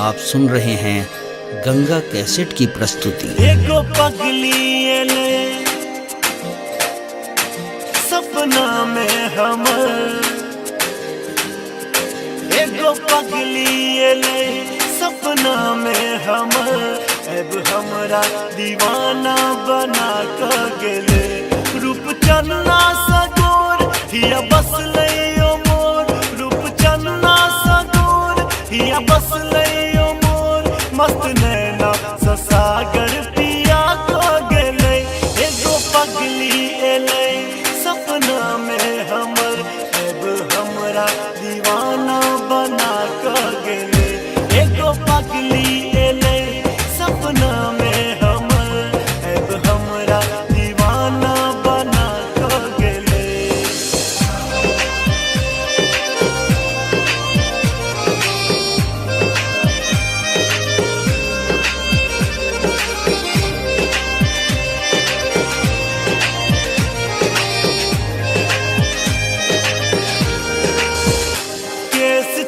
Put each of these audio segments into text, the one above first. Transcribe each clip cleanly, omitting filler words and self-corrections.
आप सुन रहे हैं गंगा कैसेट की प्रस्तुति। एगो पगली एले सपना में हमर, एगो पगली एले सपना में हमर, अब हमरा दीवाना बना क गेले। रूप चन्ना सगोर हिया बस लइयो मोर, रूप चन्ना सगोर हिया बस लइयो मोर, मस्त नैना सागर पिया क गेले। एगो पगली एले सपना में हमर, अब हमरा दीवाना बना क गेले। एगो पगली एले सपना में हमर, अब हमरा दीवाना बना क गेले।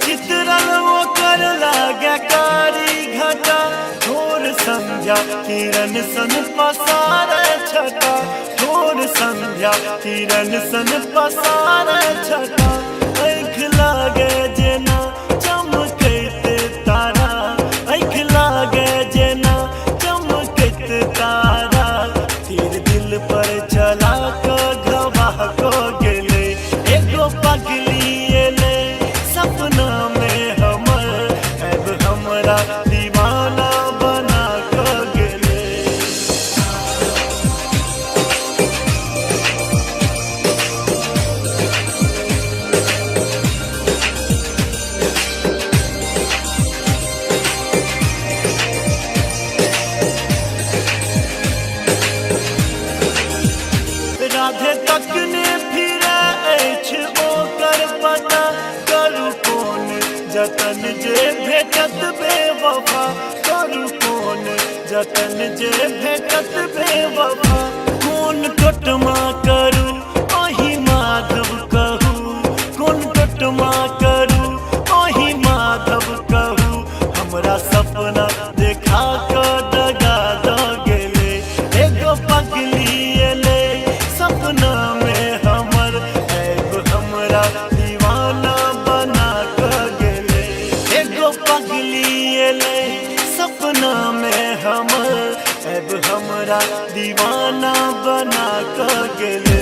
चित्रल वो कर लागे कारी घटा, थोर संध्या किरण सन पसारे छटा, थोर संध्या किरण सन पसारे छटा। आँख लागे जेना चमकैत तारा, आँख लागे जेना चमकैत तारा, तीर दिल पर चला क घबा क गेले। एगो पगली एले सपना में हमर, अब हमरा दीवाना बना क गेले। राधे तक ने फिरे अछि ओकर पता, करू कोन जतन जे भेटत बेवफा, करू कोन जतन जे भेटत बेवफा। कोन टोटमा करू ओहि माधव कहू, कोन टोटमा करू ओहि माधव कहू, हमरा सपना देखा क दगा द गेले। एगो पगली एले सपना में हमर, अब हमरा दीवाना बना क गेले। एगो पगली एले सपना में हमर, अब हमरा दीवाना बना क गेले।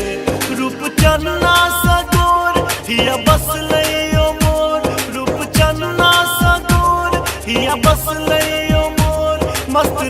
रूप चन्ना सगोर हिया बस लइयो मोर, रूप चन्ना सगोर हिया बस लइयो मोर, मस्त